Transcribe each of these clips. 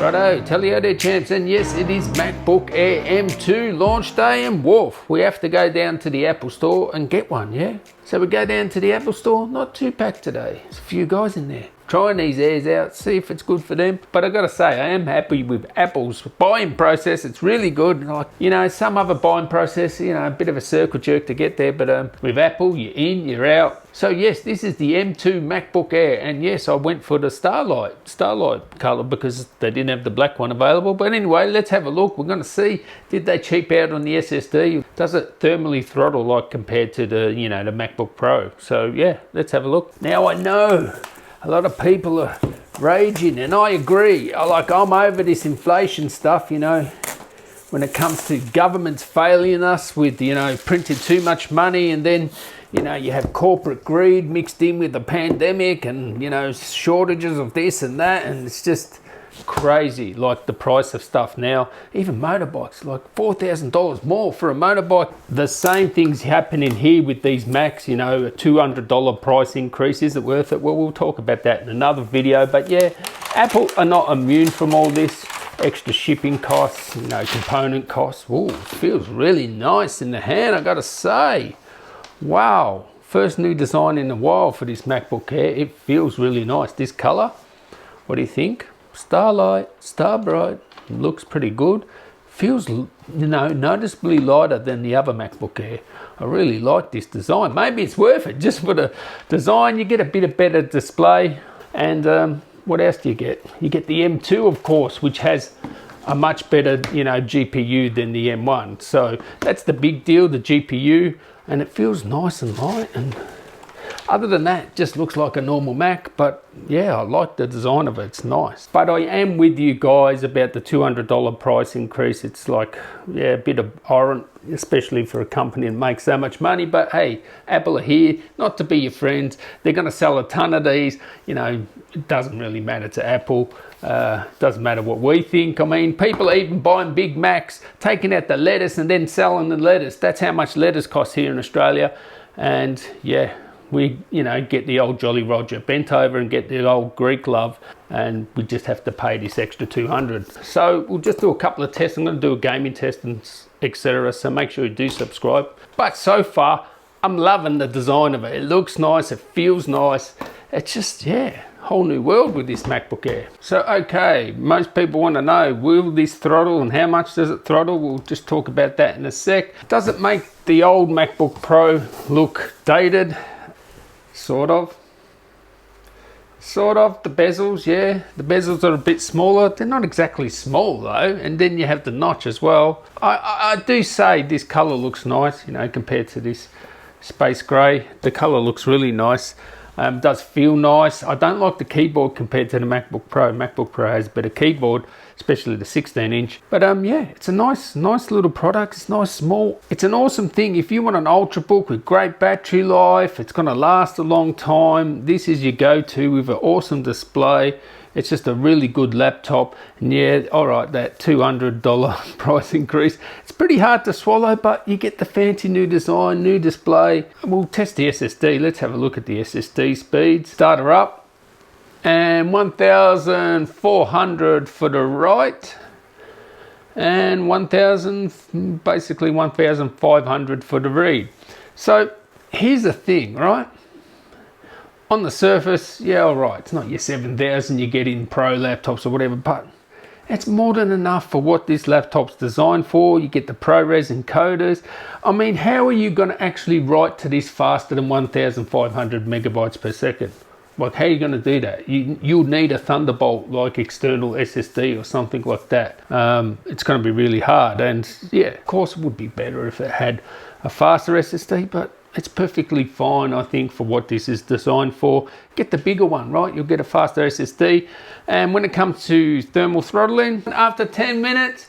Righto, tell you there champs, and yes, it is MacBook Air M2 launch day and woof, we have to go down to the Apple store and get one, yeah? So we go down to the Apple store, not too packed today, there's a few guys in there. Trying these Airs out, see if it's good for them. But I gotta say, I am happy with Apple's buying process. It's really good. Like, you know, some other buying process, you know, a bit of a circle jerk to get there. But with Apple, you're in, you're out. So yes, this is the M2 MacBook Air. And yes, I went for the Starlight color because they didn't have the black one available. But anyway, let's have a look. We're gonna see, did they cheap out on the SSD? Does it thermally throttle like compared to the, you know, the MacBook Pro? So yeah, let's have a look. Now I know a lot of people are raging, and I agree. I'm over this inflation stuff, you know, when it comes to governments failing us with, you know, printing too much money, and then, you know, you have corporate greed mixed in with the pandemic and, you know, shortages of this and that, and it's just crazy, like the price of stuff now. Even motorbikes, like $4,000 more for a motorbike. The same thing's happening here with these Macs, you know, a $200 price increase. Is it worth it? Well, we'll talk about that in another video. But yeah, Apple are not immune from all this. Extra shipping costs, you know, component costs. Ooh, it feels really nice in the hand, I gotta say. Wow, first new design in a while for this MacBook Air. It feels really nice. This color, what do you think? Starlight, Starbright, looks pretty good. Feels, you know, noticeably lighter than the other MacBook Air. I really like this design. Maybe it's worth it just for the design. You get a bit of better display. And what else do you get? You get the M2, of course, which has a much better, you know, GPU than the M1. So that's the big deal, the GPU, and it feels nice and light. And other than that, just looks like a normal Mac, but yeah, I like the design of it, it's nice. But I am with you guys about the $200 price increase. It's like, yeah, a bit abhorrent, especially for a company that makes so much money. But hey, Apple are here, not to be your friends. They're gonna sell a ton of these. You know, it doesn't really matter to Apple. Doesn't matter what we think. I mean, people are even buying big Macs, taking out the lettuce and then selling the lettuce. That's how much lettuce costs here in Australia. And yeah, we, you know, get the old Jolly Roger bent over and get the old Greek love, and we just have to pay this extra 200. So we'll just do a couple of tests. I'm going to do a gaming test and etc. So make sure you do subscribe. But so far, I'm loving the design of it. It looks nice. It feels nice. It's just, yeah, whole new world with this MacBook Air. So okay, most people want to know, will this throttle and how much does it throttle? We'll just talk about that in a sec. Does it make the old MacBook Pro look dated? Sort of, the bezels, yeah, the bezels are a bit smaller. They're not exactly small though, and then you have the notch as well. I do say this color looks nice, you know, compared to this space gray. The color looks really nice. Does feel nice. I don't like the keyboard compared to the MacBook Pro. MacBook Pro has a better keyboard, especially the 16-inch. But yeah, it's a nice little product. It's nice, small. It's an awesome thing. If you want an Ultrabook with great battery life, it's gonna last a long time, this is your go-to with an awesome display. It's just a really good laptop. And yeah, all right, that $200 price increase, it's pretty hard to swallow, but you get the fancy new design, new display. We'll test the SSD. Let's have a look at the SSD speed. Start her up. And 1,400 for the write. And 1,000, basically 1,500 for the read. So here's the thing, right? On the surface, yeah, all right, it's not your 7,000 you get in Pro laptops or whatever, but it's more than enough for what this laptop's designed for. You get the ProRes encoders. I mean, how are you going to actually write to this faster than 1,500 megabytes per second? Like, how are you going to do that? You'll need a Thunderbolt, like external SSD or something like that. It's going to be really hard. And yeah, of course, it would be better if it had a faster SSD, but it's perfectly fine, I think, for what this is designed for. Get the bigger one, right? You'll get a faster SSD. And when it comes to thermal throttling, after 10 minutes,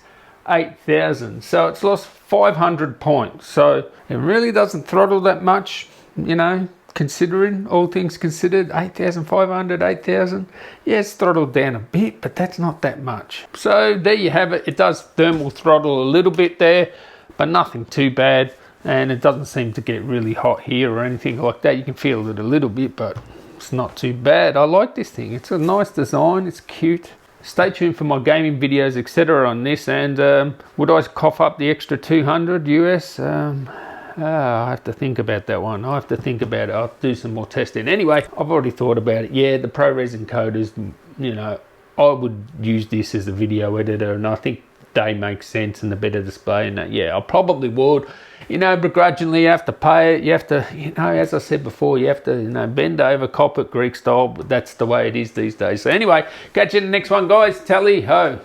8,000. So it's lost 500 points. So it really doesn't throttle that much, you know, considering all things considered. 8,500, 8,000. Yeah, it's throttled down a bit, but that's not that much. So there you have it. It does thermal throttle a little bit there, but nothing too bad. And it doesn't seem to get really hot here or anything like that. You can feel it a little bit, but it's not too bad. I like this thing. It's a nice design. It's cute. stay tuned for my gaming videos, etc. on this. And would I cough up the extra 200 US? I have to think about that one. I have to think about it. I'll do some more testing. Anyway, I've already thought about it. Yeah, the ProRes encoders, you know, I would use this as a video editor, and I think they make sense and the better display. And yeah, I probably would. You know, begrudgingly, you have to pay it. You have to, you know, as I said before, you have to, you know, bend over, cop it Greek style. But that's the way it is these days. So anyway, catch you in the next one, guys. Tally ho.